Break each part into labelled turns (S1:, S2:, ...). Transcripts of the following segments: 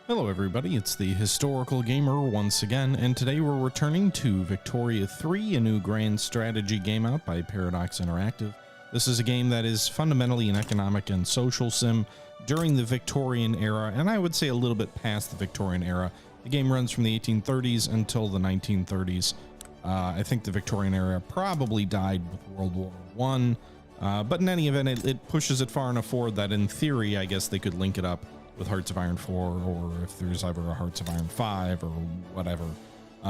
S1: Hello everybody, it's the Historical Gamer once again, and today we're returning to Victoria 3, a new grand strategy game out by Paradox Interactive. This is a game that is fundamentally an economic and social sim during the Victorian era, and I would say a little bit past the Victorian era. The game runs from the 1830s until the 1930s. I think the Victorian era probably died with World War I, but in any event, it pushes it far enough forward that in theory, I guess they could link it up with Hearts of Iron 4, or if there's ever a Hearts of Iron 5 or whatever,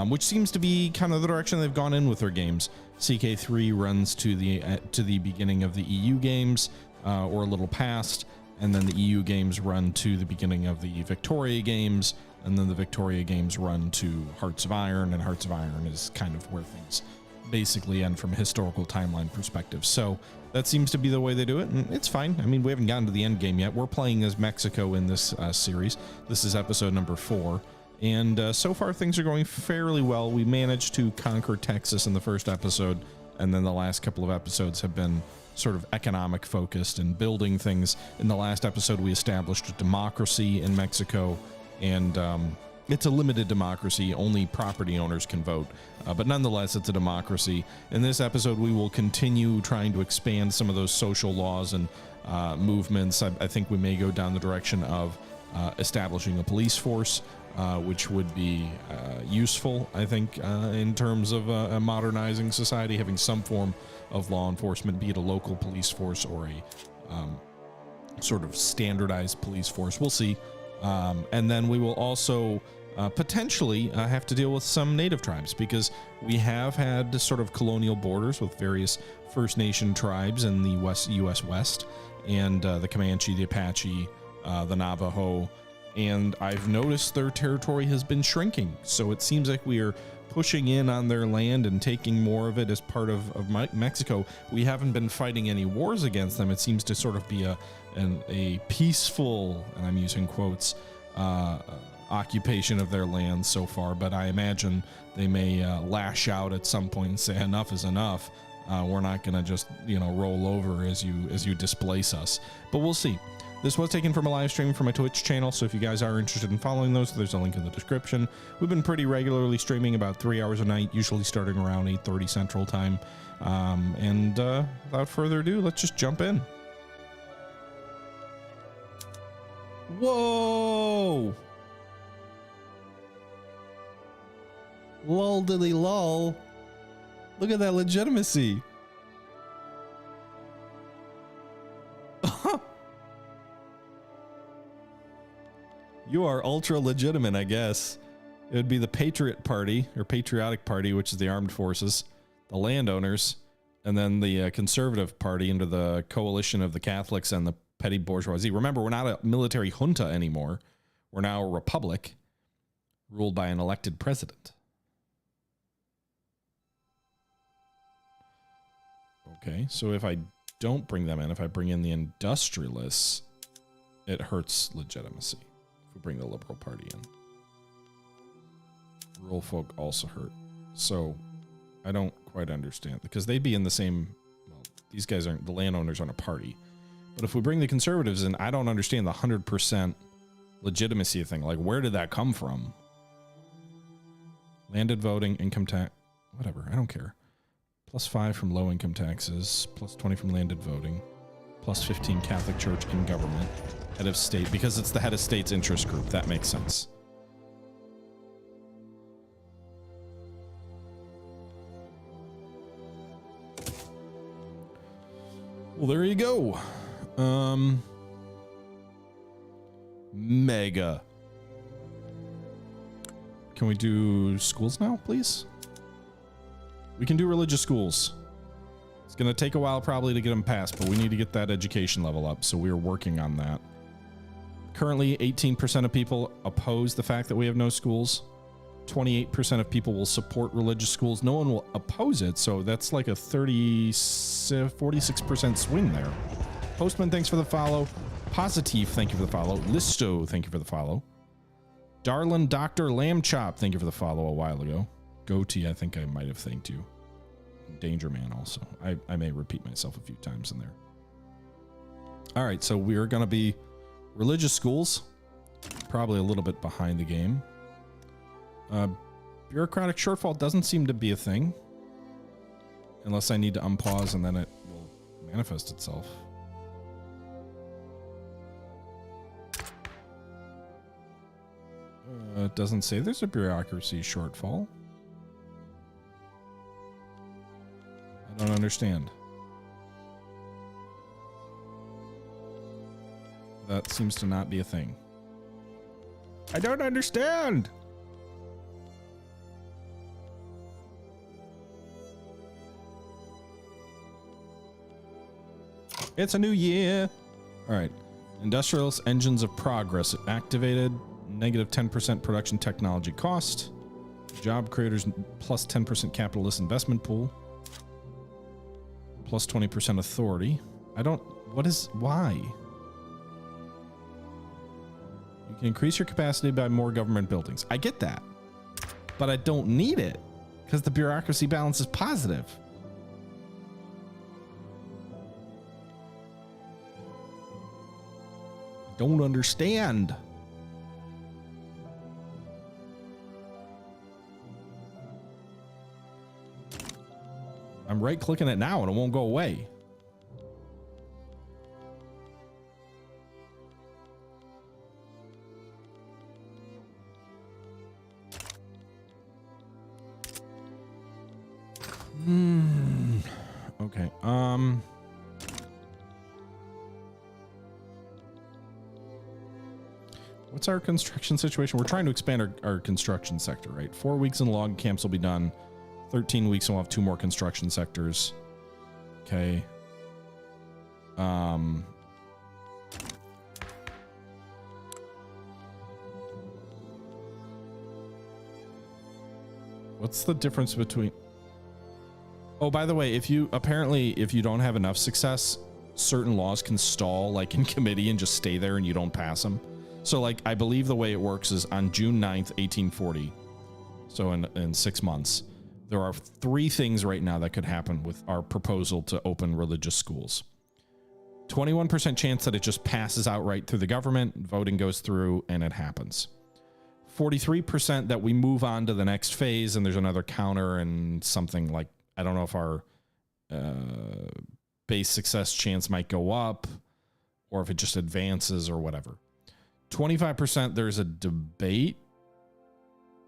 S1: which seems to be kind of the direction they've gone in with their games. CK3 runs to the beginning of the EU games, or a little past, and then the EU games run to the beginning of the Victoria games, and then the Victoria games run to Hearts of Iron, and Hearts of Iron is kind of where things basically end from a historical timeline perspective. So that seems to be the way they do it, and it's fine. I mean, we haven't gotten to the end game yet. We're playing as Mexico in this series. This is episode number 4, and so far things are going fairly well. We managed to conquer Texas in the first episode, and then the last couple of episodes have been sort of economic focused and building things. In the last episode, we established a democracy in Mexico, and it's a limited democracy. Only property owners can vote, but nonetheless, it's a democracy. In this episode, we will continue trying to expand some of those social laws and movements. I think we may go down the direction of establishing a police force, which would be useful, I think, in terms of modernizing society, having some form of law enforcement, be it a local police force or a sort of standardized police force. We'll see. And then we will also potentially have to deal with some native tribes, because we have had sort of colonial borders with various First Nation tribes in the U.S. West, and the Comanche, the Apache, the Navajo, and I've noticed their territory has been shrinking. So it seems like we are pushing in on their land and taking more of it as part of Mexico. We haven't been fighting any wars against them. It seems to sort of be a peaceful, and I'm using quotes, occupation of their land so far, but I imagine they may lash out at some point and say enough is enough. We're not going to just, roll over as you displace us, but we'll see. This was taken from a live stream from my Twitch channel, so if you guys are interested in following those, there's a link in the description. We've been pretty regularly streaming about 3 hours a night, usually starting around 8:30 Central Time. And without further ado, let's just jump in. Whoa! Lol dilly lol. Look at that legitimacy. You are ultra legitimate, I guess. It would be the Patriot Party, or Patriotic Party, which is the armed forces, the landowners, and then the Conservative Party under the coalition of the Catholics and the petty bourgeoisie. Remember, we're not a military junta anymore. We're now a republic ruled by an elected president. Okay, so if I don't bring them in, if I bring in the industrialists, it hurts legitimacy. We bring the Liberal Party in. Rural folk also hurt. So I don't quite understand, because they'd be in the same, well, these guys aren't, the landowners aren't a party. But if we bring the conservatives in, I don't understand the 100% legitimacy thing. Like, where did that come from? Landed voting, income tax, whatever, I don't care. +5 from low income taxes, +20 from landed voting, +15 Catholic Church in government. Head of state, because it's the head of state's interest group. That makes sense. Well, there you go. Mega. Can we do schools now, please? We can do religious schools. It's going to take a while probably to get them passed, but we need to get that education level up, so we're working on that. Currently, 18% of people oppose the fact that we have no schools. 28% of people will support religious schools. No one will oppose it, so that's like a 46% swing there. Postman, thanks for the follow. Positive, thank you for the follow. Listo, thank you for the follow. Darlin Dr. Lamb Chop, thank you for the follow a while ago. Goatee, I think I might have thanked you. Danger Man also. I may repeat myself a few times in there. All right, so we're going to be religious schools. Probably a little bit behind the game. Bureaucratic shortfall doesn't seem to be a thing. Unless I need to unpause and then it will manifest itself. It doesn't say there's a bureaucracy shortfall. I don't understand. That seems to not be a thing. I don't understand. It's a new year. All right. Industrialist engines of progress activated. Negative 10% production technology cost. Job creators plus 10% capitalist investment pool. Plus 20% authority. I don't... What is... Why? You can increase your capacity by more government buildings. I get that. But I don't need it. Because the bureaucracy balance is positive. Don't understand. I'm right clicking it now and it won't go away. Okay. What's our construction situation? We're trying to expand our construction sector, right? 4 weeks in log camps will be done. 13 weeks and we'll have 2 more construction sectors. Okay. What's the difference between... Oh, by the way, if you don't have enough success, certain laws can stall like in committee and just stay there and you don't pass them. So like, I believe the way it works is on June 9th, 1840. So in 6 months, there are 3 things right now that could happen with our proposal to open religious schools. 21% chance that it just passes outright through the government, voting goes through, and it happens. 43% that we move on to the next phase and there's another counter and something like, I don't know if our base success chance might go up or if it just advances or whatever. 25% there's a debate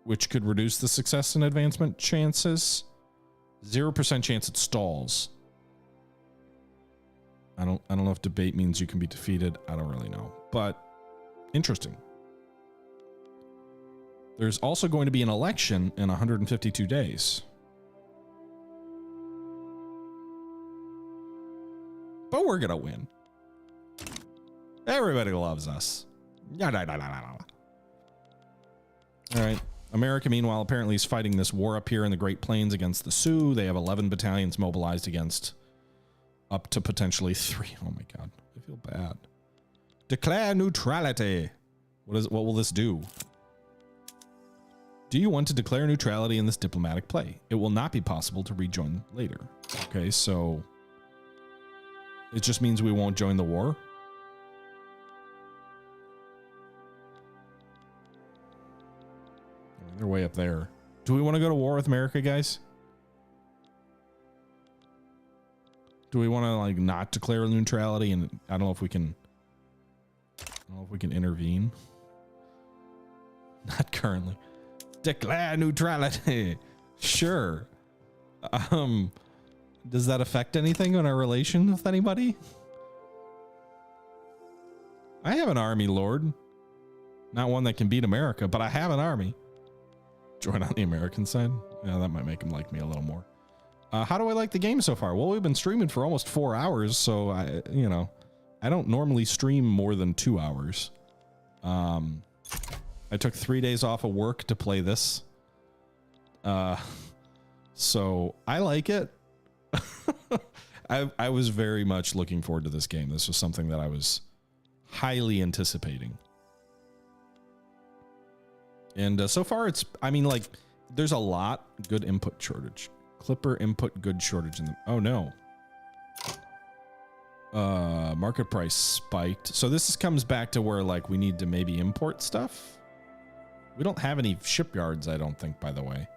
S1: which could reduce the success and advancement chances. 0% chance it stalls. I don't know if debate means you can be defeated. I don't really know, but interesting. There's also going to be an election in 152 days. But we're going to win. Everybody loves us. All right. America, meanwhile, apparently is fighting this war up here in the Great Plains against the Sioux. They have 11 battalions mobilized against up to potentially 3. Oh my God. I feel bad. Declare neutrality. What will this do? Do you want to declare neutrality in this diplomatic play? It will not be possible to rejoin later. Okay, so it just means we won't join the war. They're way up there. Do we want to go to war with America, guys? Do we want to like not declare neutrality? And I don't know if we can. I don't know if we can intervene. Not currently. Declare neutrality. Sure. Does that affect anything on our relation with anybody? I have an army, Lord. Not one that can beat America, but I have an army. Join on the American side. Yeah, that might make him like me a little more. How do I like the game so far? Well, we've been streaming for almost 4 hours, so I don't normally stream more than 2 hours. I took 3 days off of work to play this. So I like it. I was very much looking forward to this game. This was something that I was highly anticipating. And so far it's, I mean, like, there's a lot. Good input shortage. Clipper input good shortage in the, oh no. Market price spiked. So this comes back to where like we need to maybe import stuff. We don't have any shipyards, I don't think, by the way.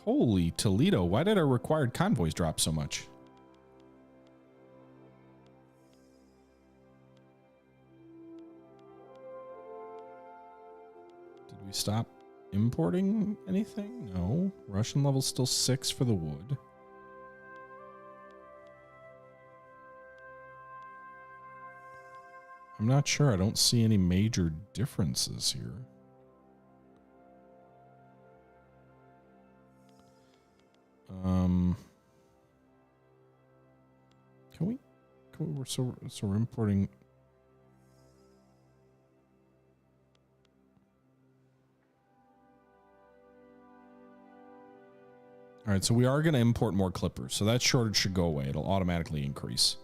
S1: Holy Toledo, why did our required convoys drop so much? Did we stop importing anything? No. Russian level's still 6 for the wood. I'm not sure. I don't see any major differences here. So we're importing. All right, so we are going to import more clippers. So that shortage should go away. It'll automatically increase.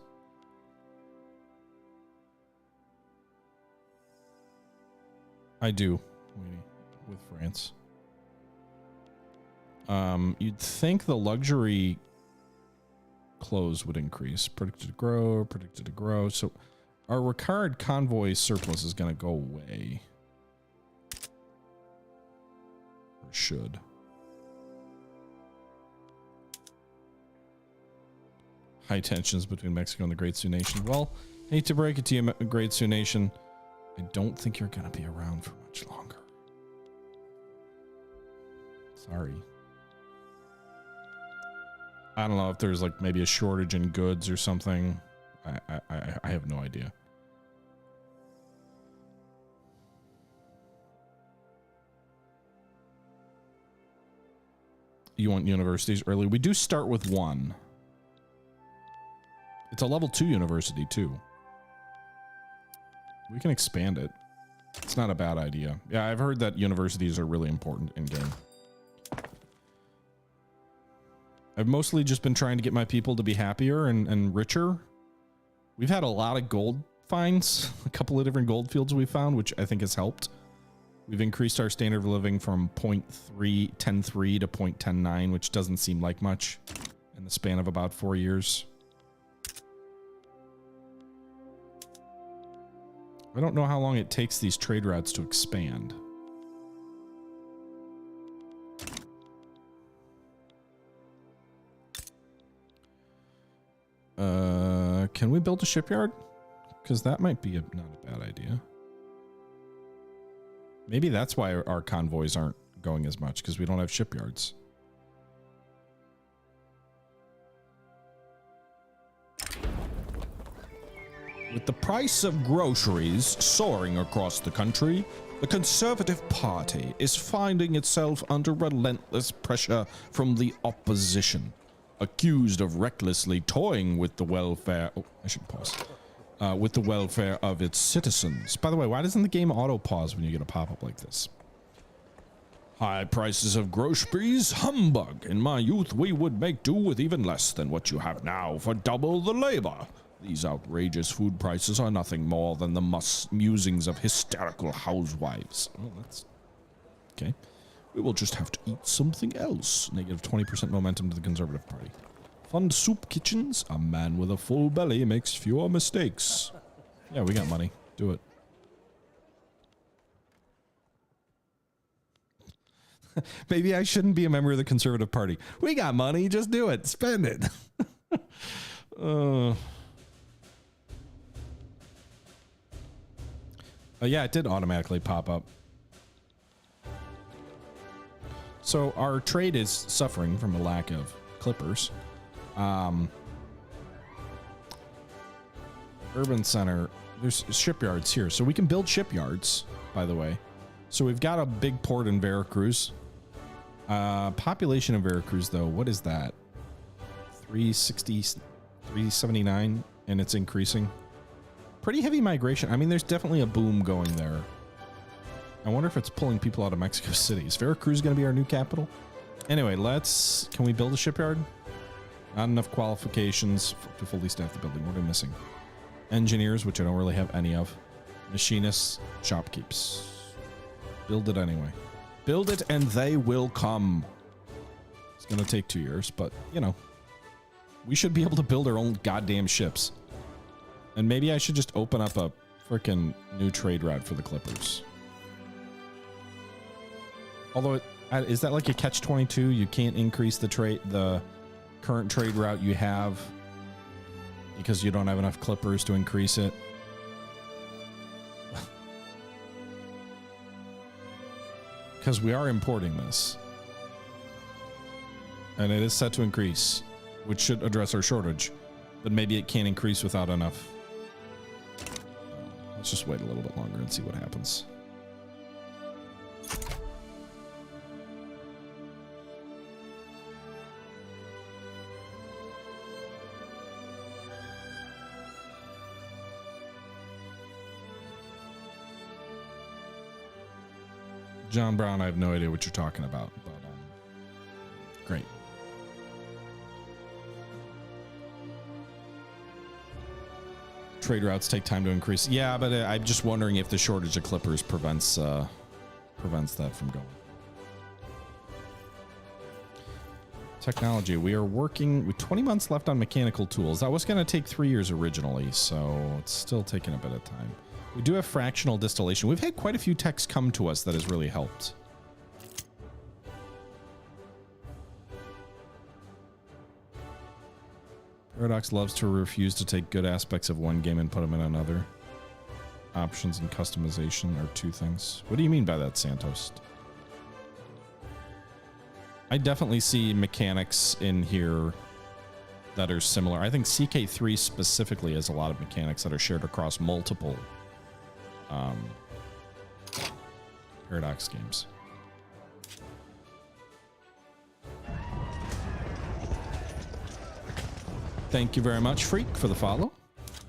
S1: I do, with France. You'd think the luxury clothes would increase. Predicted to grow. So our required convoy surplus is going to go away. Or should. High tensions between Mexico and the Great Sioux Nation. Well, hate to break it to you, Great Sioux Nation. I don't think you're going to be around for much longer. Sorry. I don't know if there's like maybe a shortage in goods or something. I have no idea. You want universities early? We do start with 1. It's a level 2 university too. We can expand it. It's not a bad idea. Yeah, I've heard that universities are really important in game. I've mostly just been trying to get my people to be happier and richer. We've had a lot of gold finds, a couple of different gold fields we found, which I think has helped. We've increased our standard of living from 0.10.3 to 0.109, which doesn't seem like much in the span of about 4 years. I don't know how long it takes these trade routes to expand. Can we build a shipyard? Because that might be not a bad idea. Maybe that's why our convoys aren't going as much, because we don't have shipyards. With the price of groceries soaring across the country, the Conservative Party is finding itself under relentless pressure from the opposition, accused of recklessly toying with the welfare. Oh, I should pause. With the welfare of its citizens. By the way, why doesn't the game auto pause when you get a pop-up like this? High prices of groceries? Humbug! In my youth, we would make do with even less than what you have now for double the labor. These outrageous food prices are nothing more than the musings of hysterical housewives. Oh, that's okay. We will just have to eat something else. Negative 20% momentum to the Conservative Party. Fund soup kitchens. A man with a full belly makes fewer mistakes. Yeah, we got money. Do it. Maybe I shouldn't be a member of the Conservative Party. We got money. Just do it. Spend it. Yeah, it did automatically pop up. So our trade is suffering from a lack of clippers. Urban center, there's shipyards here, so we can build shipyards, by the way. So we've got a big port in Veracruz. Population of Veracruz, though, what is that? 360, 379, and it's increasing. Pretty heavy migration. I mean, there's definitely a boom going there. I wonder if it's pulling people out of Mexico City. Is Veracruz going to be our new capital? Anyway, can we build a shipyard? Not enough qualifications to fully staff the building. What are we missing? Engineers, which I don't really have any of. Machinists, shopkeepers. Build it anyway. Build it and they will come. It's going to take 2 years, but, you know, we should be able to build our own goddamn ships. And maybe I should just open up a freaking new trade route for the Clippers. Although, is that like a catch-22? You can't increase the current trade route you have because you don't have enough Clippers to increase it. Because we are importing this. And it is set to increase, which should address our shortage. But maybe it can't increase without enough. Let's just wait a little bit longer and see what happens. John Brown, I have no idea what you're talking about, but great. Trade routes take time to increase. Yeah, but I'm just wondering if the shortage of Clippers prevents that from going. Technology. We are working with 20 months left on mechanical tools. That was going to take 3 years originally, so it's still taking a bit of time. We do have fractional distillation. We've had quite a few techs come to us that has really helped. Paradox loves to refuse to take good aspects of one game and put them in another. Options and customization are two things. What do you mean by that, Santos? I definitely see mechanics in here that are similar. I think CK3 specifically has a lot of mechanics that are shared across multiple Paradox games. Thank you very much, Freak, for the follow.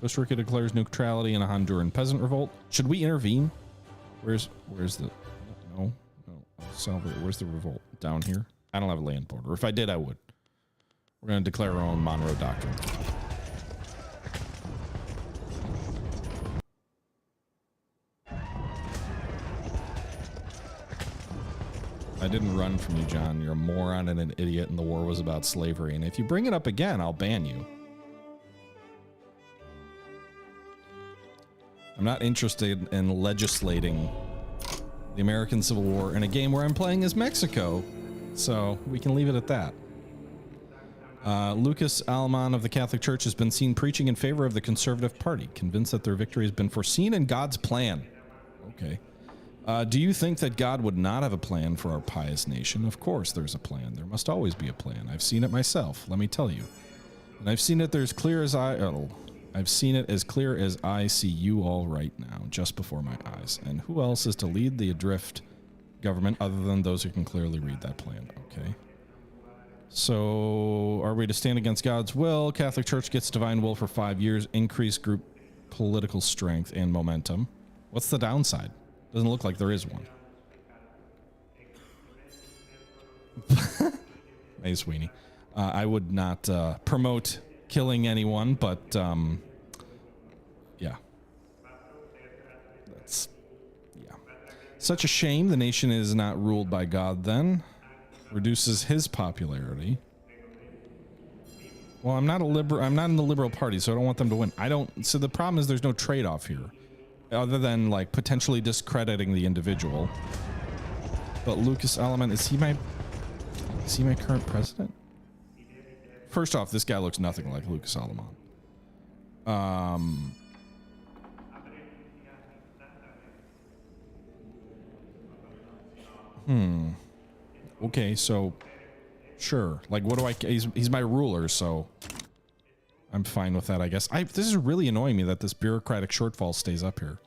S1: Costa Rica declares neutrality in a Honduran peasant revolt. Should we intervene? Where's the... No. Salvador, where's the revolt? Down here? I don't have a land border. If I did, I would. We're going to declare our own Monroe Doctrine. I didn't run from you, John. You're a moron and an idiot, and the war was about slavery. And if you bring it up again, I'll ban you. I'm not interested in legislating the American Civil War in a game where I'm playing as Mexico. So we can leave it at that. Lucas Alman of the Catholic Church has been seen preaching in favor of the Conservative Party, convinced that their victory has been foreseen in God's plan. Okay. Do you think that God would not have a plan for our pious nation? Of course there's a plan. There must always be a plan. I've seen it myself, let me tell you. And I've seen it I've seen it as clear as I see you all right now, just before my eyes. And who else is to lead the adrift government other than those who can clearly read that plan? Okay. So, are we to stand against God's will? Catholic Church gets divine will for 5 years, increase group political strength and momentum. What's the downside? Doesn't look like there is one. Hey, Sweeney. I would not promote killing anyone, but yeah. Such a shame the nation is not ruled by God then. Reduces his popularity. Well, I'm not in the Liberal Party, so I don't want them to win. So the problem is there's no trade-off here. Other than, like, potentially discrediting the individual. But Lucas Alaman, is he my current president? First off, this guy looks nothing like Lucas Alaman. Okay, so sure. Like, what do I... He's my ruler, so I'm fine with that, I guess. This is really annoying me that this bureaucratic shortfall stays up here.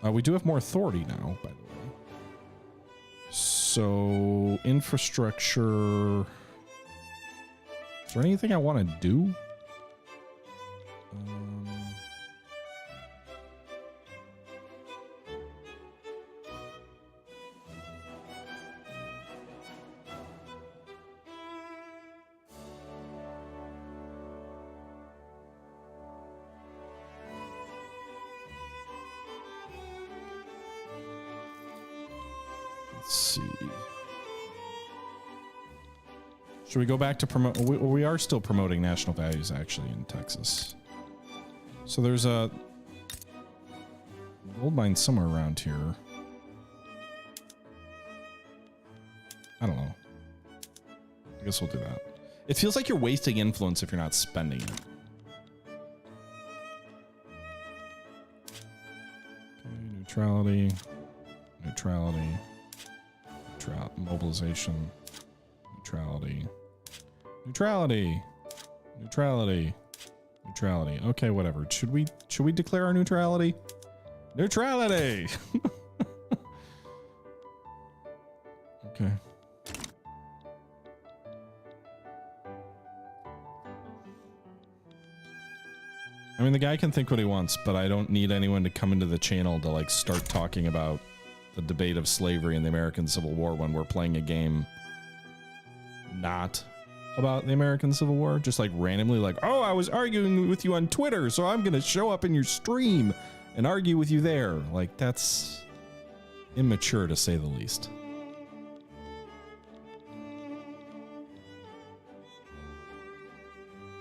S1: We do have more authority now, by the way. So, infrastructure... Is there anything I want to do? Should we go back to promote? We are still promoting national values actually in Texas. So there's a gold mine somewhere around here. I don't know. I guess we'll do that. It feels like you're wasting influence if you're not spending it. Okay, neutrality, mobilization, neutrality. Okay, whatever. Should we declare our neutrality? Neutrality. Okay. I mean, the guy can think what he wants, but I don't need anyone to come into the channel to like start talking about the debate of slavery in the American Civil War when we're playing a game not about the American Civil War. Just like randomly like, oh, I was arguing with you on Twitter, so I'm going to show up in your stream and argue with you there. Like, that's immature to say the least.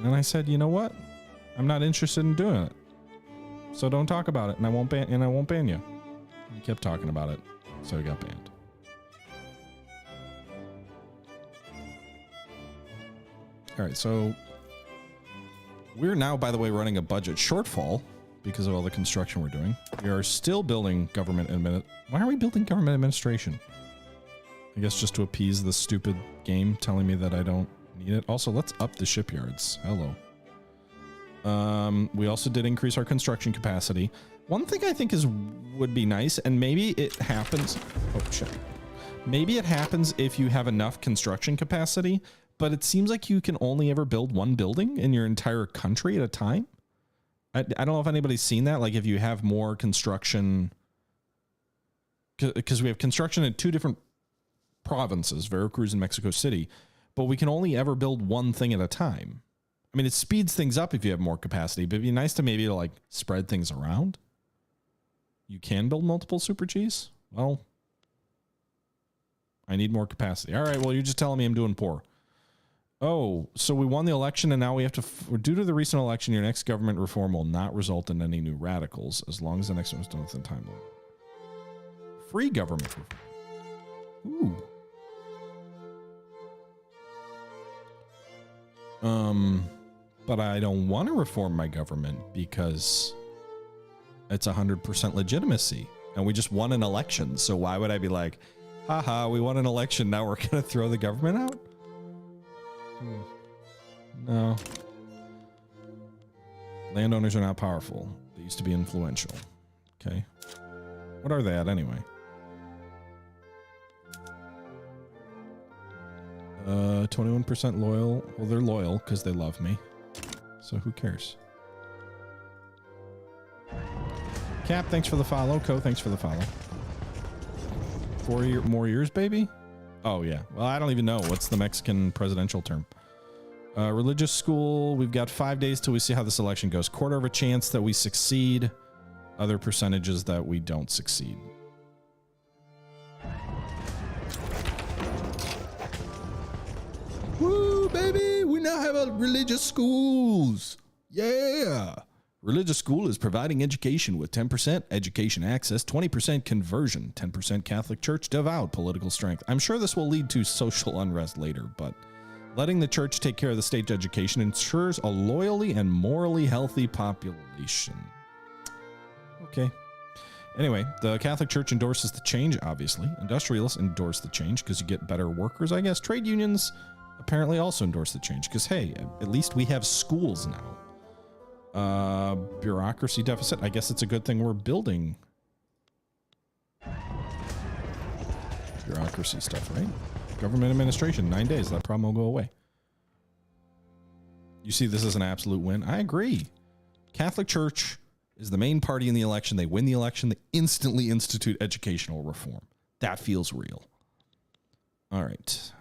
S1: And I said, you know what? I'm not interested in doing it. So don't talk about it, and I won't ban you. He kept talking about it, so he got banned. All right, so we're now, by the way, running a budget shortfall because of all the construction we're doing. We are still building government Why are we building government administration? I guess just to appease the stupid game telling me that I don't need it. Also, let's up the shipyards. Hello. We also did increase our construction capacity. One thing I think would be nice, and maybe it happens. Oh shit. Maybe it happens if you have enough construction capacity, but it seems like you can only ever build one building in your entire country at a time. I don't know if anybody's seen that. Like if you have more construction, because we have construction in 2 different provinces, Veracruz and Mexico City, but we can only ever build one thing at a time. I mean, it speeds things up if you have more capacity, but it'd be nice to maybe like spread things around. You can build multiple super Gs? Well, I need more capacity. All right, well, you're just telling me I'm doing poor. Oh, so we won the election and now we have to, due to the recent election, your next government reform will not result in any new radicals as long as the next one is done within time limit. Free government reform. Ooh. But I don't want to reform my government because it's 100% legitimacy and we just won an election. So why would I be like, haha, we won an election, now we're going to throw the government out? No. Landowners are not powerful. They used to be influential. Okay. What are they at anyway? 21% loyal. Well, they're loyal because they love me. So who cares? Cap, thanks for the follow. Co, thanks for the follow. 4 more years, baby? Oh, yeah. Well, I don't even know. What's the Mexican presidential term? Religious school. We've got 5 days till we see how this election goes. Quarter of a chance that we succeed. Other percentages that we don't succeed. Woo, baby! We now have a religious schools. Yeah! Religious school is providing education with 10% education access, 20% conversion, 10% Catholic Church devout political strength. I'm sure this will lead to social unrest later, but letting the church take care of the state education ensures a loyally and morally healthy population. Okay. Anyway, the Catholic Church endorses the change, obviously. Industrialists endorse the change because you get better workers, I guess. Trade unions apparently also endorse the change because, hey, at least we have schools now. Bureaucracy deficit. I guess it's a good thing we're building bureaucracy stuff, right? Government administration, 9 days. That problem will go away. You see this as an absolute win? I agree. Catholic Church is the main party in the election. They win the election. They instantly institute educational reform. That feels real. All right.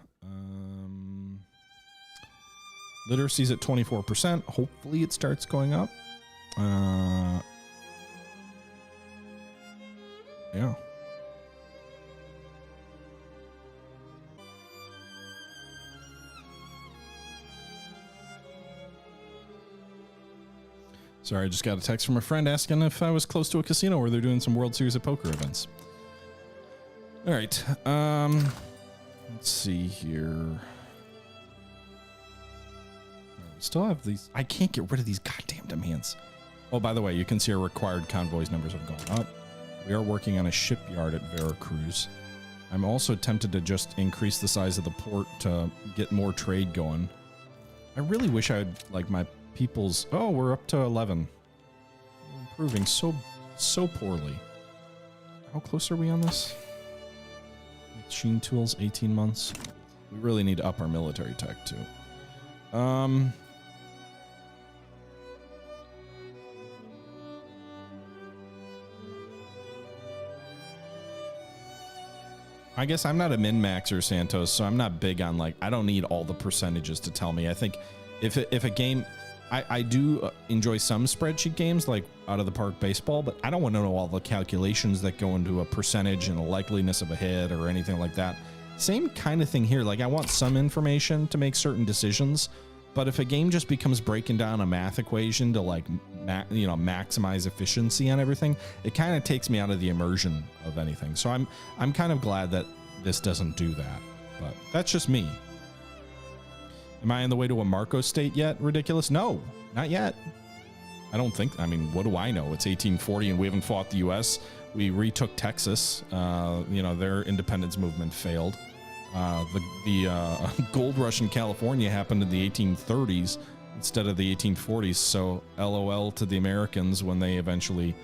S1: Literacy's at 24%. Hopefully it starts going up. Yeah. Sorry, I just got a text from a friend asking if I was close to a casino where they're doing some World Series of Poker events. All right. Let's see here. We still have these. I can't get rid of these goddamn demands. Oh, by the way, you can see our required convoys numbers have gone up. We are working on a shipyard at Veracruz. I'm also tempted to just increase the size of the port to get more trade going. I really wish I had, like, my people's... Oh, we're up to 11. We're improving so poorly. How close are we on this? Machine tools, 18 months. We really need to up our military tech, too. I guess I'm not a min-maxer, Santos, so I'm not big on, like, I don't need all the percentages to tell me. I think if a game... I do enjoy some spreadsheet games, like Out of the Park Baseball, but I don't want to know all the calculations that go into a percentage and the likeliness of a hit or anything like that. Same kind of thing here. Like, I want some information to make certain decisions, but if a game just becomes breaking down a math equation to, like, maximize efficiency on everything, it kind of takes me out of the immersion of anything. So I'm kind of glad that this doesn't do that, but that's just me. Am I on the way to a Marco state yet? Ridiculous? No, not yet. I don't think. I mean, what do I know? It's 1840 and we haven't fought the U.S. We retook Texas. Their independence movement failed. The gold rush in California happened in the 1830s instead of the 1840s. So LOL to the Americans when they eventually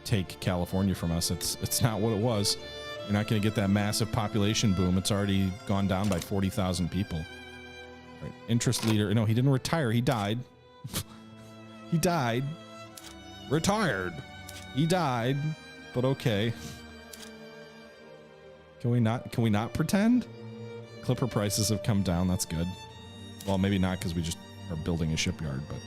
S1: take California from us. It's not what it was. You're not going to get that massive population boom. It's already gone down by 40,000 people. Right. Interest leader. No, he didn't retire. He died. He died. Retired. He died. But okay. Can we not pretend? Clipper prices have come down. That's good. Well, maybe not because we just are building a shipyard, but.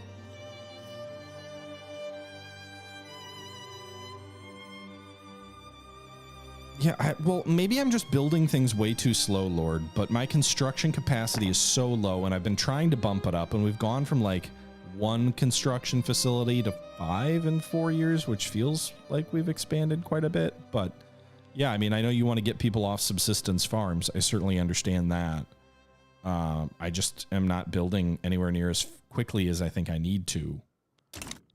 S1: Yeah, well, maybe I'm just building things way too slow, Lord, but my construction capacity is so low, and I've been trying to bump it up, and we've gone from, like, 1 construction facility to 5 in 4 years, which feels like we've expanded quite a bit, but yeah, I mean, I know you want to get people off subsistence farms. I certainly understand that. I just am not building anywhere near as quickly as I think I need to.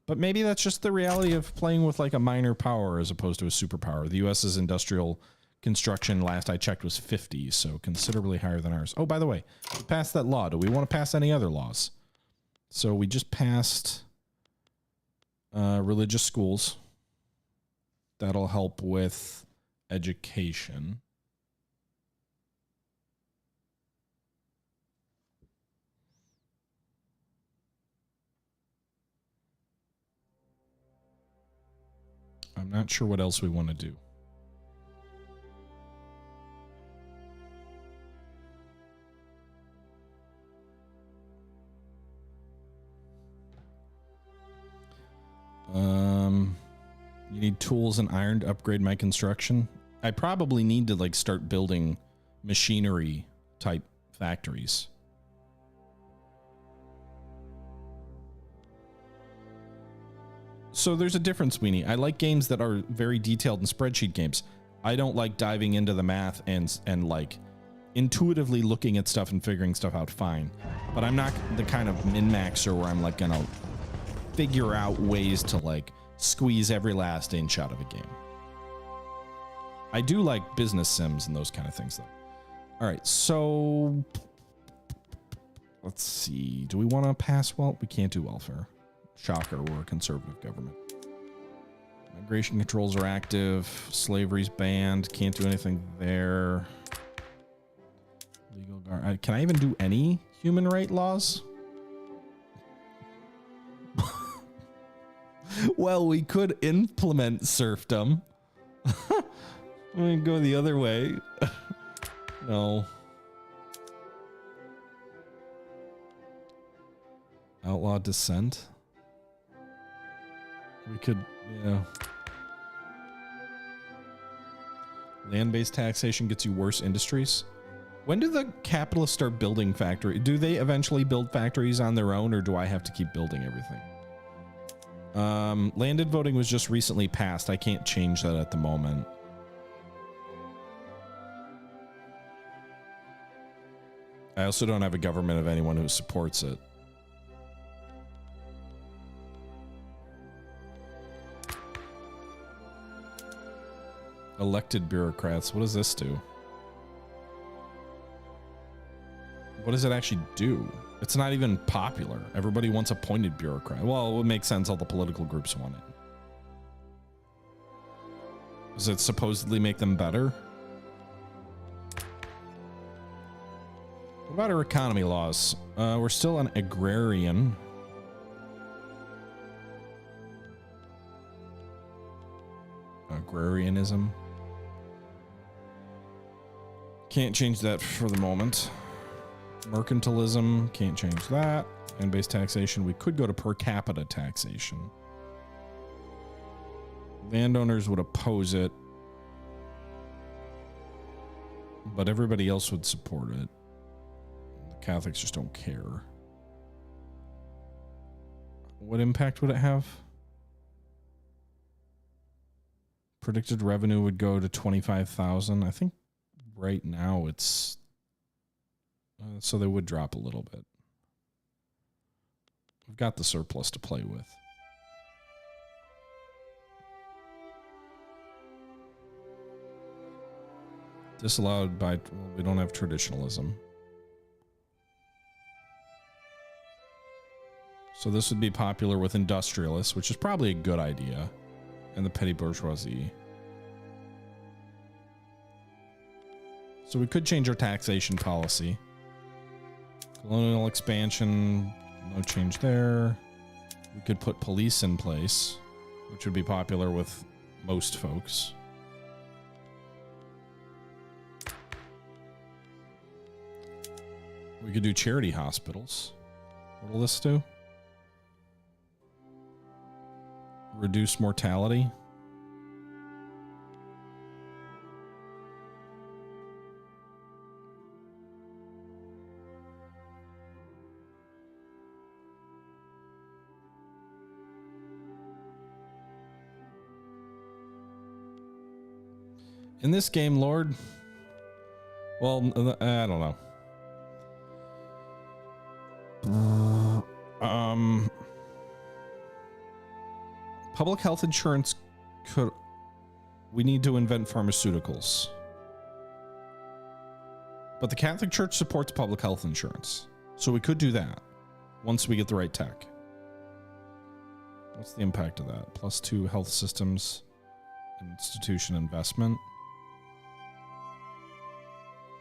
S1: But maybe that's just the reality of playing with, like, a minor power as opposed to a superpower. The U.S.'s industrial construction, last I checked, was 50, so considerably higher than ours. Oh, by the way, we passed that law. Do we want to pass any other laws? So we just passed religious schools. That'll help with education. I'm not sure what else we want to do. You need tools and iron to upgrade my construction. I probably need to, like, start building machinery type factories. So there's a difference, Weenie. I like games that are very detailed and spreadsheet games. I don't like diving into the math and like intuitively looking at stuff and figuring stuff out fine. But I'm not the kind of min-maxer where I'm like gonna figure out ways to like squeeze every last inch out of a game. I do like business sims and those kind of things though. All right, so let's see. Do we want to pass? Well, we can't do welfare. Shocker, we're a conservative government. Migration controls are active. Slavery's banned. Can't do anything there. Legal guard. Can I even do any human right laws? Well, we could implement serfdom. I'm gonna go the other way. No. Outlaw dissent. We could, yeah. Land-based taxation gets you worse industries. When do the capitalists start building factories? Do they eventually build factories on their own, or do I have to keep building everything? Landed voting was just recently passed. I can't change that at the moment. I also don't have a government of anyone who supports it. Elected bureaucrats. What does this do? What does it actually do? It's not even popular. Everybody wants appointed bureaucrat. Well, it would make sense. All the political groups want it. Does it supposedly make them better? What about our economy laws? We're still an agrarian. Agrarianism. Can't change that for the moment. Mercantilism, can't change that. Land-based taxation, we could go to per capita taxation. Landowners would oppose it, but everybody else would support it. The Catholics just don't care. What impact would it have? Predicted revenue would go to 25,000. I think right now it's so they would drop a little bit. We've got the surplus to play with. Disallowed by, well, we don't have traditionalism. So this would be popular with industrialists, which is probably a good idea, and the petty bourgeoisie. So we could change our taxation policy. Colonial expansion, no change there. We could put police in place, which would be popular with most folks. We could do charity hospitals. What will this do? Reduce mortality. In this game, Lord, well, I don't know. Public health insurance could, we need to invent pharmaceuticals. But the Catholic Church supports public health insurance. So we could do that once we get the right tech. What's the impact of that? +2 health systems, institution investment.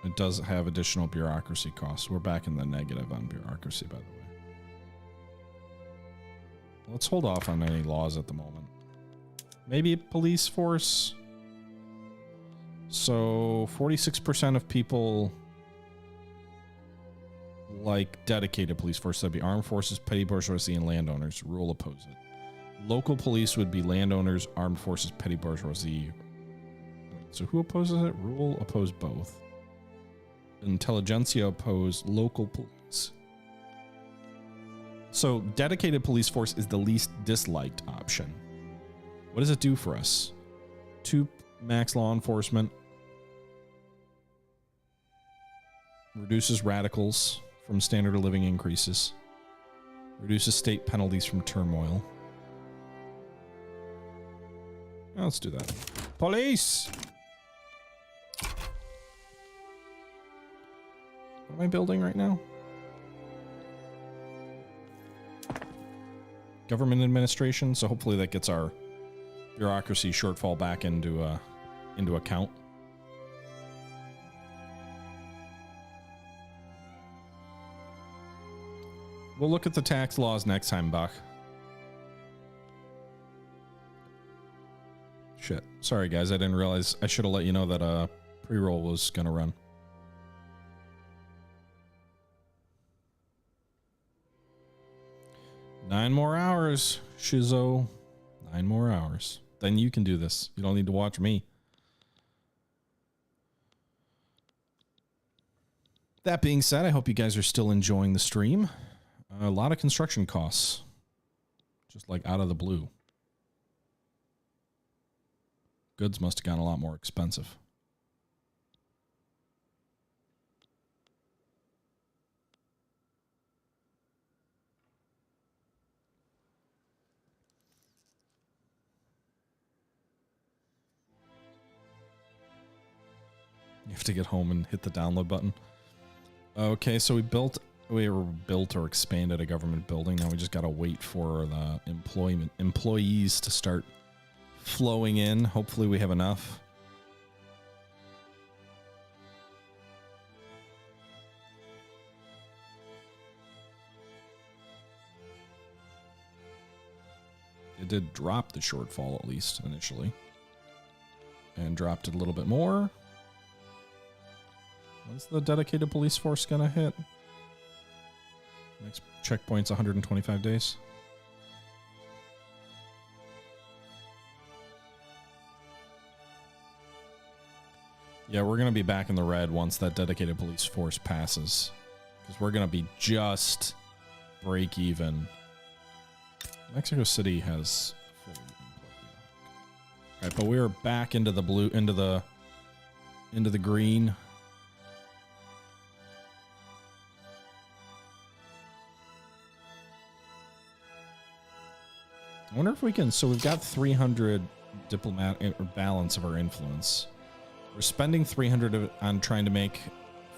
S1: It does have additional bureaucracy costs. We're back in the negative on bureaucracy, by the way. Let's hold off on any laws at the moment. Maybe a police force. So 46% of people like dedicated police force. That'd be armed forces, petty bourgeoisie, and landowners. Rule oppose it. Local police would be landowners, armed forces, petty bourgeoisie. So who opposes it? Rule oppose both. Intelligentsia oppose local police. So dedicated police force is the least disliked option. What does it do for us? 2 max law enforcement. Reduces radicals from standard of living increases. Reduces state penalties from turmoil. Let's do that. Police! What am I building right now? Government administration. So hopefully that gets our bureaucracy shortfall back into account. We'll look at the tax laws next time, Bach. Shit. Sorry, guys. I didn't realize. I should have let you know that pre-roll was going to run. Nine more hours, Shizo. 9 more hours. Then you can do this. You don't need to watch me. That being said, I hope you guys are still enjoying the stream. A lot of construction costs. Just like out of the blue. Goods must have gotten a lot more expensive. You have to get home and hit the download button. Okay, so we built or expanded a government building. Now we just gotta wait for the employees to start flowing in. Hopefully we have enough. It did drop the shortfall, at least initially, and dropped it a little bit more. When's the dedicated police force gonna hit? Next checkpoint's 125 days. Yeah, we're gonna be back in the red once that dedicated police force passes, because we're gonna be just break even. Mexico City has full employee. All right, but we're back into the blue, into the green. I wonder if we can. So we've got 300 diplomatic balance of our influence. We're spending 300 on trying to make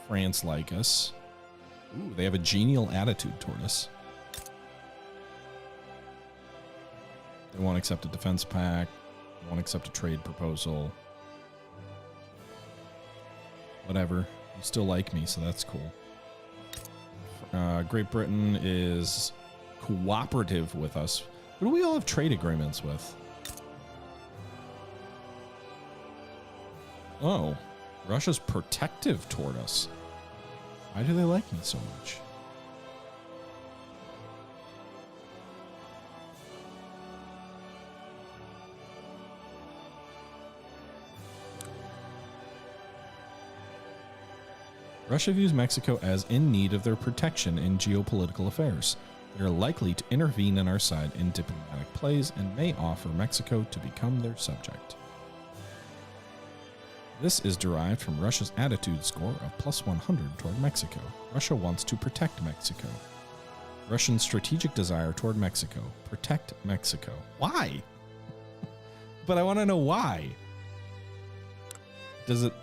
S1: France like us. Ooh, they have a genial attitude toward us. They won't accept a defense pact. They won't accept a trade proposal. Whatever. You still like me, so that's cool. Great Britain is cooperative with us. Who do we all have trade agreements with? Oh, Russia's protective toward us. Why do they like me so much? Russia views Mexico as in need of their protection in geopolitical affairs. They are likely to intervene on our side in diplomatic plays and may offer Mexico to become their subject. This is derived from Russia's attitude score of +100 toward Mexico. Russia wants to protect Mexico. Russian strategic desire toward Mexico. Protect Mexico. Why? But I want to know why. Does it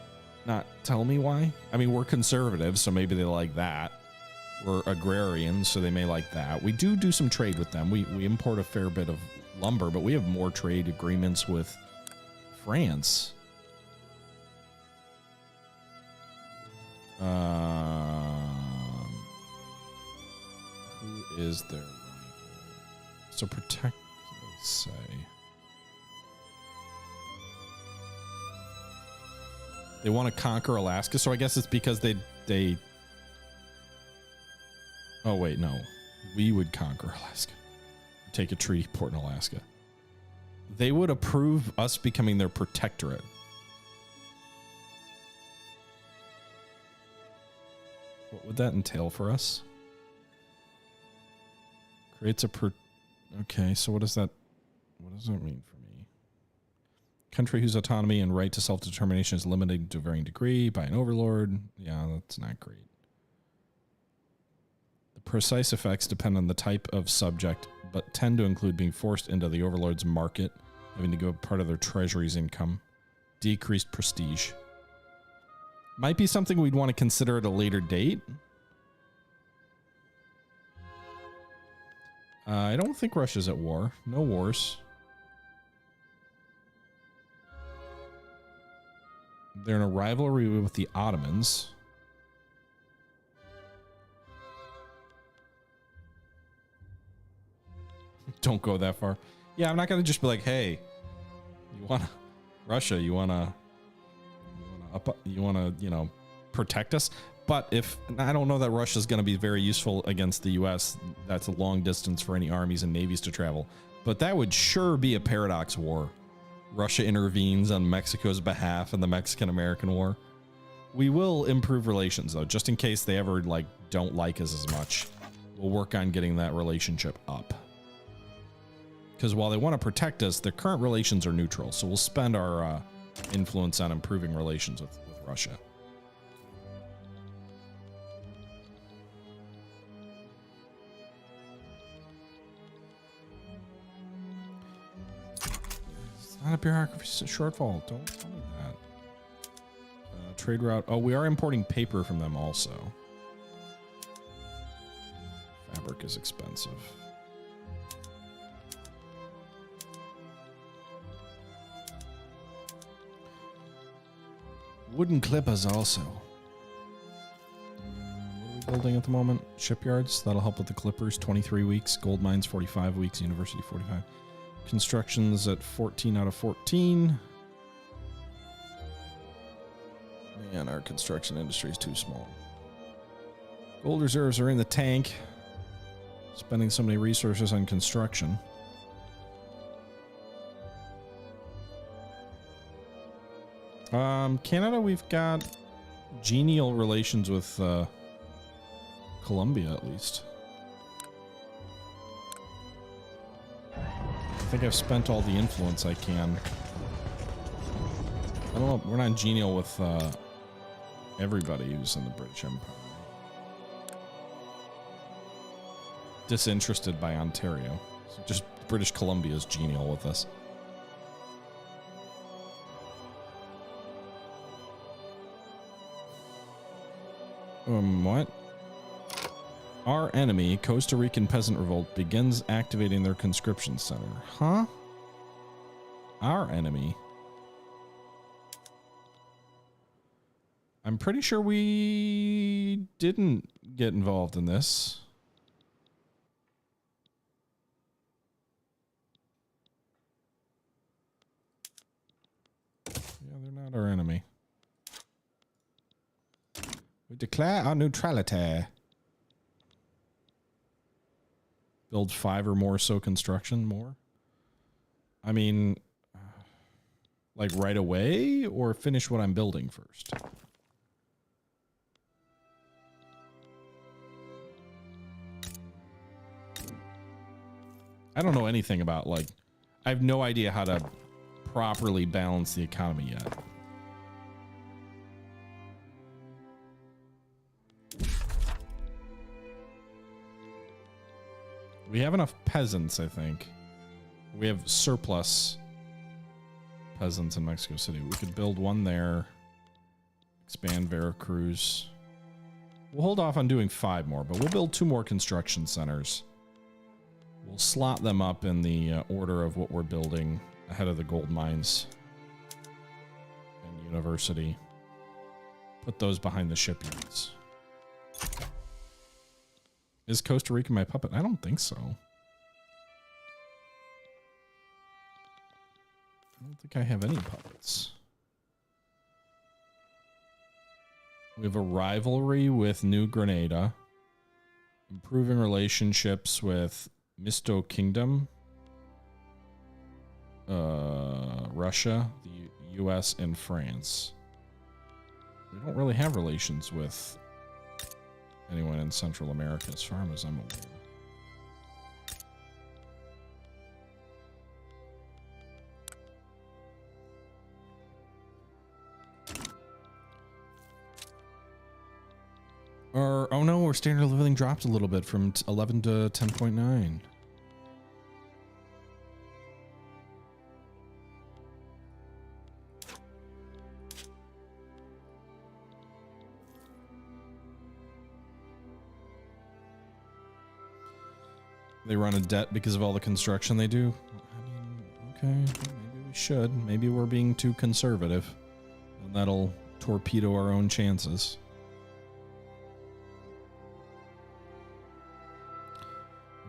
S1: not tell me why? I mean, we're conservative, so maybe they like that. We're agrarian, so they may like that. We do some trade with them. We import a fair bit of lumber, but we have more trade agreements with France. Who is their rival? So protect, let's say. They want to conquer Alaska, so I guess it's because they oh wait, no. We would conquer Alaska. Take a treaty port in Alaska. They would approve us becoming their protectorate. What would that entail for us? Creates a okay, so what does that mean for me? Country whose autonomy and right to self-determination is limited to a varying degree by an overlord. Yeah, that's not great. The precise effects depend on the type of subject, but tend to include being forced into the overlord's market, having to give up part of their treasury's income. Decreased prestige. Might be something we'd want to consider at a later date. I don't think Russia's at war. No wars. They're in a rivalry with the Ottomans. Don't go that far. Yeah, I'm not going to just be like, hey, you want to, Russia, you want to, you know, protect us. But if, I don't know that Russia's going to be very useful against the US. That's a long distance for any armies and navies to travel. But that would sure be a paradox war. Russia intervenes on Mexico's behalf in the Mexican-American War. We will improve relations, though, just in case they ever, like, don't like us as much. We'll work on getting that relationship up. Because while they want to protect us, their current relations are neutral. So we'll spend our influence on improving relations with Russia. It's not a bureaucracy shortfall. Don't tell me that. Trade route. Oh, we are importing paper from them also. Fabric is expensive. Wooden clippers also. What are we building at the moment? Shipyards. That'll help with the clippers. 23 weeks. Gold mines 45 weeks. University 45. Constructions at 14 out of 14. Man, our construction industry is too small. Gold reserves are in the tank. Spending so many resources on construction. Canada, we've got genial relations with Colombia, at least. I think I've spent all the influence I can. I don't know, we're not genial with everybody who's in the British Empire. Disinterested by Ontario. So just British Columbia is genial with us. What? Our enemy, Costa Rican Peasant Revolt, begins activating their conscription center. Huh? Our enemy? I'm pretty sure we didn't get involved in this. Yeah, they're not our enemy. We declare our neutrality. Build 5 or more so construction more. I mean, like right away or finish what I'm building first? I don't know anything about, like, I have no idea how to properly balance the economy yet. We have enough peasants, I think. We have surplus peasants in Mexico City. We could build one there. Expand Veracruz. We'll hold off on doing 5 more, but we'll build 2 more construction centers. We'll slot them up in the order of what we're building ahead of the gold mines and university. Put those behind the shipyards. Is Costa Rica my puppet? I don't think so. I don't think I have any puppets. We have a rivalry with New Granada. Improving relationships with Misto Kingdom. Russia, the US, and France. We don't really have relations with anyone in Central America as far as I'm aware. Oh no, our standard of living dropped a little bit from 11 to 10.9. They run a debt because of all the construction they do. I mean, okay, maybe we should. Maybe we're being too conservative, and that'll torpedo our own chances.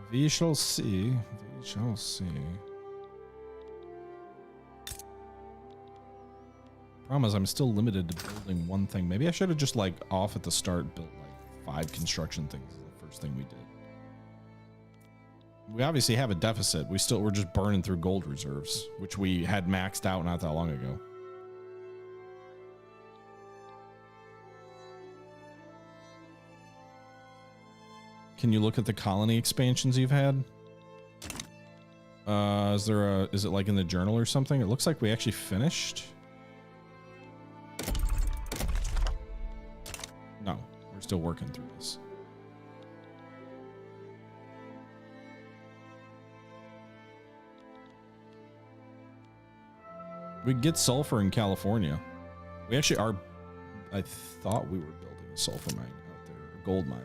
S1: We shall see. We shall see. Problem is, I'm still limited to building one thing. Maybe I should have just, like, off at the start built, like, 5 construction things is the first thing we did. We obviously have a deficit. We're just burning through gold reserves, which we had maxed out not that long ago. Can you look at the colony expansions you've had? Is it like in the journal or something? It looks like we actually finished. No, we're still working through this. We get sulfur in California. We actually are. I thought we were building a sulfur mine out there, a gold mine,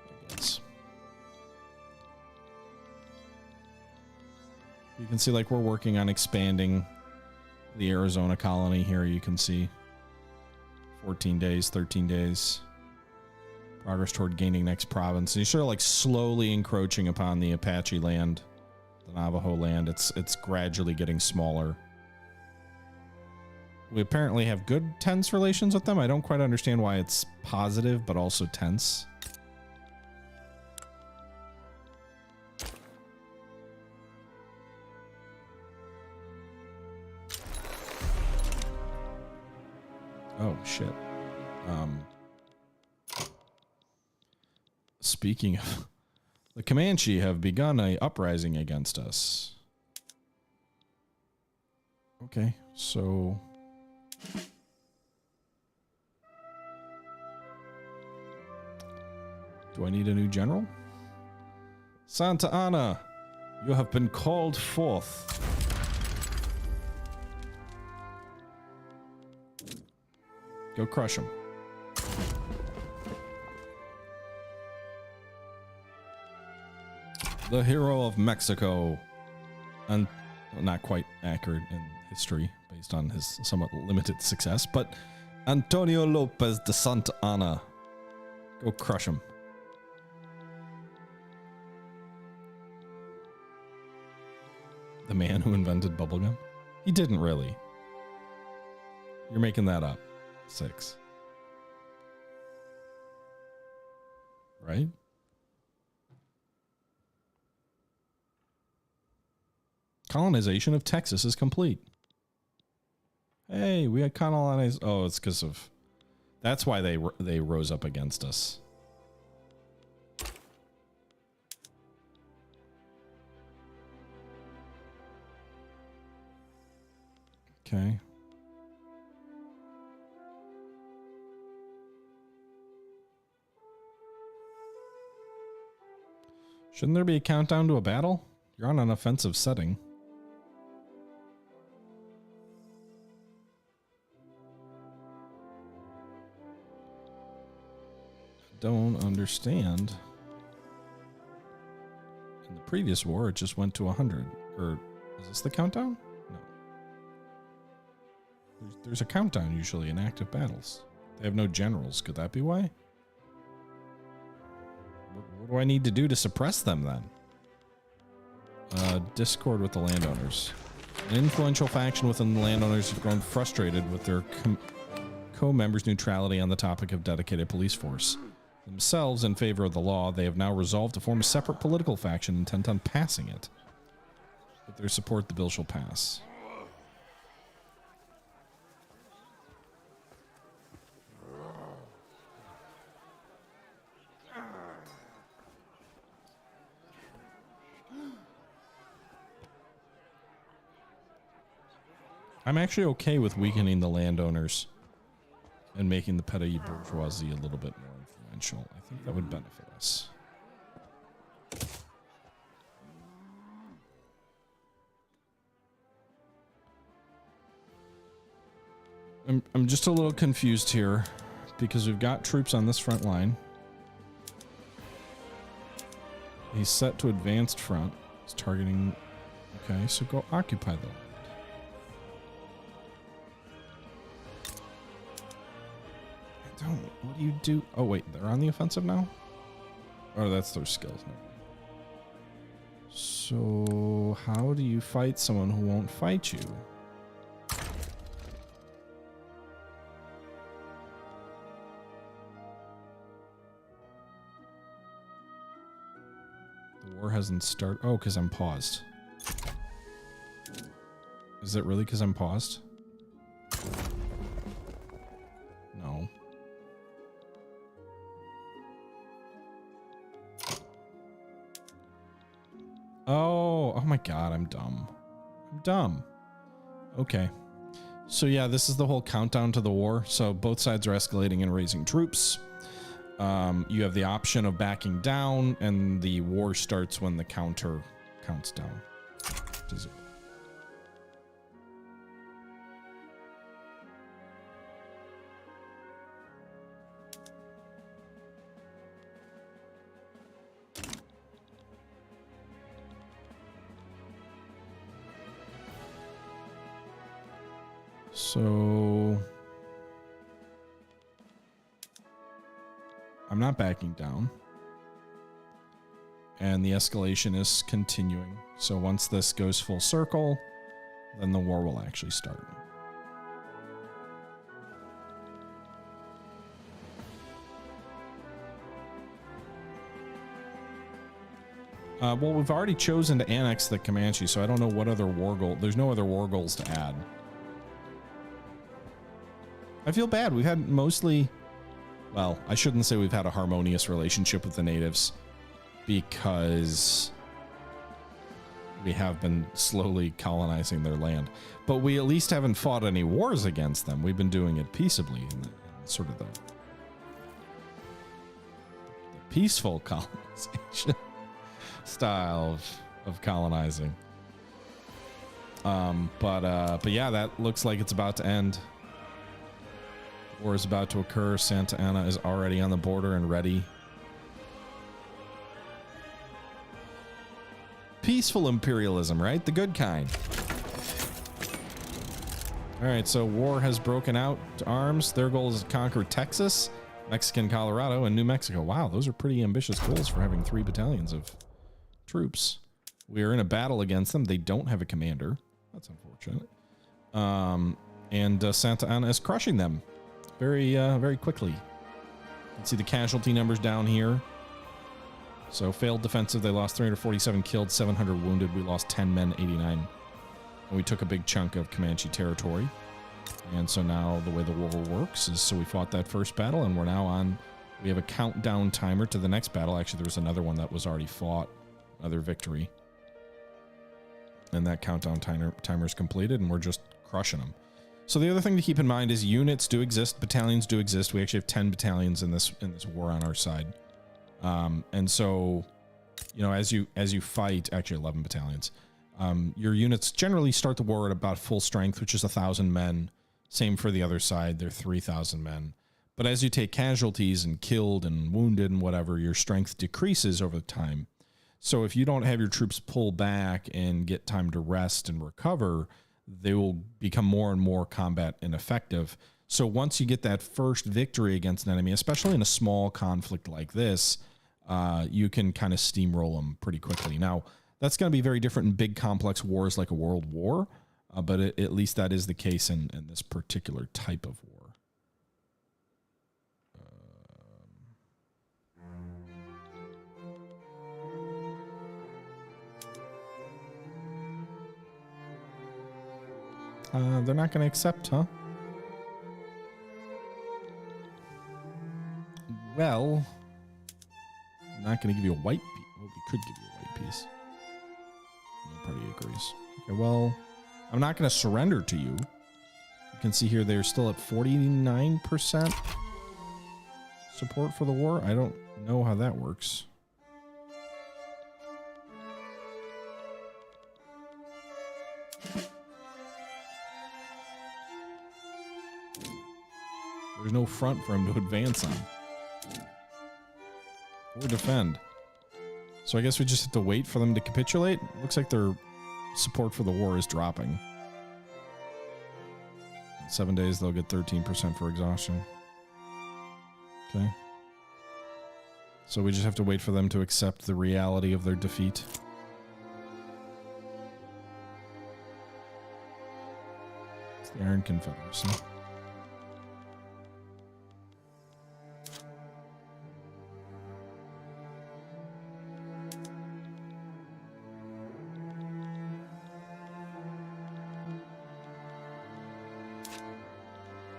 S1: I guess. You can see like we're working on expanding the Arizona colony here. You can see 14 days, 13 days. Progress toward gaining next province. And you're sort of like slowly encroaching upon the Apache land, the Navajo land. It's gradually getting smaller. We apparently have good tense relations with them. I don't quite understand why it's positive, but also tense. Oh, shit. Speaking of, the Comanche have begun a uprising against us. Okay, so do I need a new general? Santa Anna, you have been called forth. Go crush him. The hero of Mexico. And well, not quite accurate in history based on his somewhat limited success, but Antonio Lopez de Santa Anna. Go crush him. The man who invented bubblegum? He didn't really. You're making that up. 6. Right? Colonization of Texas is complete. Hey, we had colonized. Oh, it's because of. That's why they rose up against us. Okay. Shouldn't there be a countdown to a battle? You're on an offensive setting. Don't understand. In the previous war, it just went to 100. Or is this the countdown? No. There's a countdown usually in active battles. They have no generals. Could that be why? What do I need to do to suppress them then? Discord with the landowners. An influential faction within the landowners have grown frustrated with their co-members' neutrality on the topic of dedicated police force. Themselves in favor of the law, they have now resolved to form a separate political faction intent on passing it. With their support, the bill shall pass. I'm actually okay with weakening the landowners and making the petty bourgeoisie a little bit more influential. I think that would benefit us. I'm just a little confused here because we've got troops on this front line. He's set to advanced front. He's targeting. Okay, so go occupy the land. What do you do? Oh, wait, they're on the offensive now? Oh, that's their skills. No. So, how do you fight someone who won't fight you? The war hasn't started. Oh, because I'm paused. Is it really because I'm paused? No. Oh, Oh, oh my God, I'm dumb. I'm dumb. Okay. So yeah, this is the whole countdown to the war. So both sides are escalating and raising troops. You have the option of backing down, and the war starts when the counter counts down to 0. So I'm not backing down, and the escalation is continuing. So once this goes full circle, then the war will actually start. Well, we've already chosen to annex the Comanche, so I don't know what other war goal. There's no other war goals to add. I feel bad. We've had mostly, well, I shouldn't say we've had a harmonious relationship with the natives, because we have been slowly colonizing their land, but we at least haven't fought any wars against them. We've been doing it peaceably, in sort of the peaceful colonization style of colonizing. But yeah, that looks like it's about to end. War is about to occur. Santa Anna is already on the border and ready. Peaceful imperialism, right? The good kind. All right, so war has broken out to arms. Their goal is to conquer Texas, Mexican Colorado, and New Mexico. Wow, those are pretty ambitious goals for having 3 battalions of troops. We are in a battle against them. They don't have a commander. That's unfortunate. And Santa Anna is crushing them very quickly. You can see the casualty numbers down here. So failed defensive, they lost 347 killed, 700 wounded. We lost 10 men, 89. And we took a big chunk of Comanche territory. And so now the way the war works is, so we fought that first battle, and we're now on, we have a countdown timer to the next battle. Actually, there was another one that was already fought, another victory. And that countdown timer is completed, and we're just crushing them. So the other thing to keep in mind is units do exist, battalions do exist. We actually have 10 battalions in this war on our side. And so, you know, as you fight, actually 11 battalions, your units generally start the war at about full strength, which is 1,000 men. Same for the other side, they're 3,000 men. But as you take casualties and killed and wounded and whatever, your strength decreases over time. So if you don't have your troops pull back and get time to rest and recover, they will become more and more combat ineffective. So once you get that first victory against an enemy, especially in a small conflict like this, you can kind of steamroll them pretty quickly. Now, that's going to be very different in big complex wars like a world war, but at least that is the case in this particular type of war. They're not going to accept, huh? Well, I'm not going to give you a white piece. Well, we could give you a white piece. No party agrees. Okay, well, I'm not going to surrender to you. You can see here they're still at 49% support for the war. I don't know how that works. There's no front for him to advance on. Or defend. So I guess we just have to wait for them to capitulate. Looks like their support for the war is dropping. In 7 days, they'll get 13% for exhaustion. Okay. So we just have to wait for them to accept the reality of their defeat. It's the Iron Confederacy.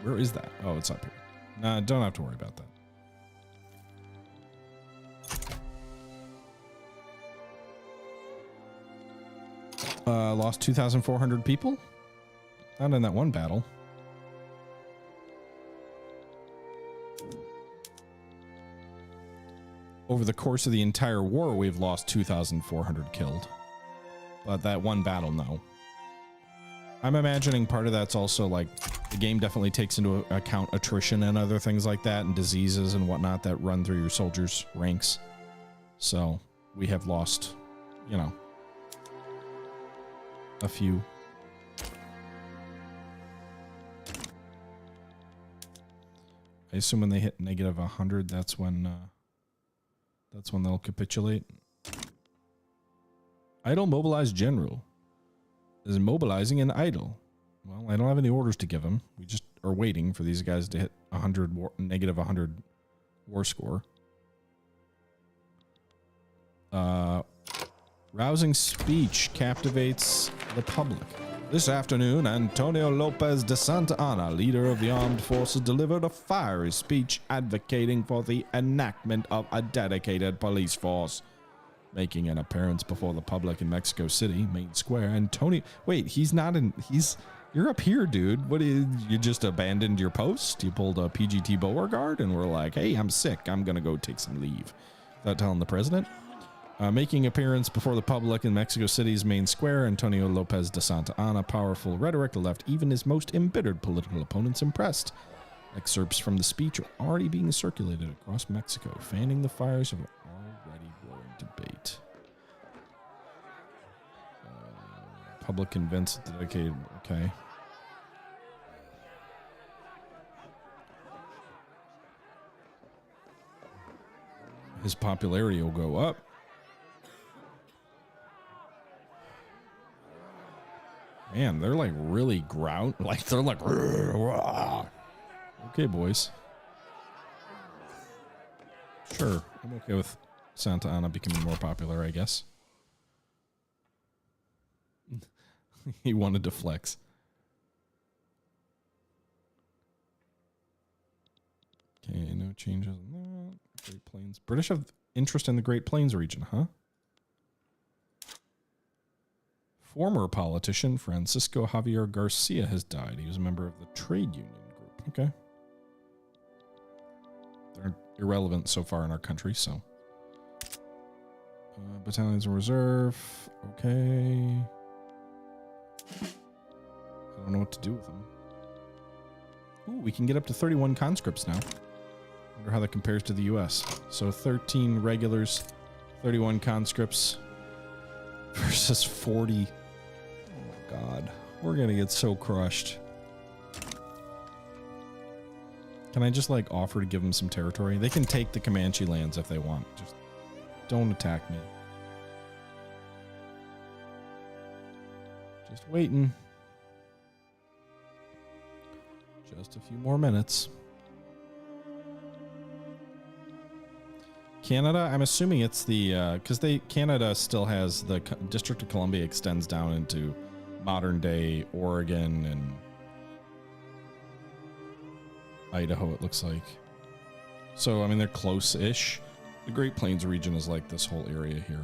S1: Where is that? Oh, it's up here. Nah, don't have to worry about that. Lost 2,400 people. Not in that one battle. Over the course of the entire war, we've lost 2,400 killed. But that one battle, no. I'm imagining part of that's also like the game definitely takes into account attrition and other things like that and diseases and whatnot that run through your soldiers' ranks. So we have lost, you know, a few. I assume when they hit negative 100, that's when they'll capitulate. Idle mobilized general is mobilizing an idle. Well, I don't have any orders to give him. We just are waiting for these guys to hit negative 100 war score. Rousing speech captivates the public. This afternoon, Antonio Lopez de Santa Anna, leader of the armed forces, delivered a fiery speech advocating for the enactment of a dedicated police force. Making an appearance before the public in Mexico City, Main Square, Antonio... Wait, he's not in... You're up here, dude. What is... You just abandoned your post? You pulled a PGT Beauregard and we're like, hey, I'm sick. I'm going to go take some leave. Without telling the president? Making appearance before the public in Mexico City's Main Square, Antonio Lopez de Santa Anna, powerful rhetoric left even his most embittered political opponents impressed. Excerpts from the speech are already being circulated across Mexico, fanning the fires of an already growing debate. Public convinced, dedicated, okay. His popularity will go up. Man, they're like really like they're like, okay, boys. Sure, I'm okay with Santa Anna becoming more popular, I guess. He wanted to flex. Okay, no changes in that. Great Plains. British have interest in the Great Plains region, huh? Former politician Francisco Javier Garcia has died. He was a member of the trade union group. Okay. They're irrelevant so far in our country, so. Battalions in reserve. Okay. I don't know what to do with them. Ooh, we can get up to 31 conscripts now. Wonder how that compares to the US. So 13 regulars, 31 conscripts versus 40. Oh my God. We're gonna get so crushed. Can I just like offer to give them some territory? They can take the Comanche lands if they want. Just don't attack me. Just waiting. Just a few more minutes. Canada, I'm assuming it's the, because Canada still has the District of Columbia extends down into modern day Oregon and Idaho, it looks like. So, I mean, they're close-ish. The Great Plains region is like this whole area here.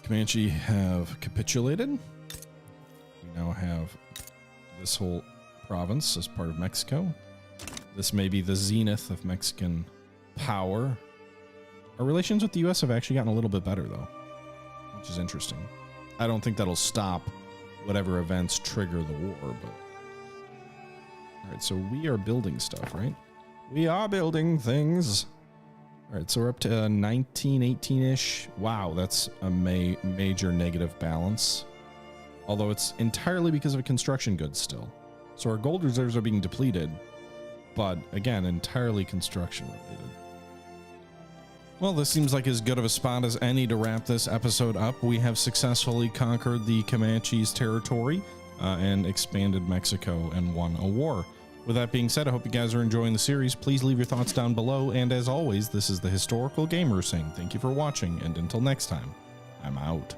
S1: Comanche have capitulated. We now have this whole province as part of Mexico. This may be the zenith of Mexican power. Our relations with the U.S. have actually gotten a little bit better, though, which is interesting. I don't think that'll stop whatever events trigger the war, but... All right, so we are building stuff, right? We are building things. All right, so we're up to 19, 18-ish. Wow, that's a major negative balance. Although it's entirely because of construction goods still. So our gold reserves are being depleted, but again, entirely construction related. Well, this seems like as good of a spot as any to wrap this episode up. We have successfully conquered the Comanches territory and expanded Mexico and won a war. With that being said, I hope you guys are enjoying the series. Please leave your thoughts down below. And as always, this is the Historical Gamer saying thank you for watching. And until next time, I'm out.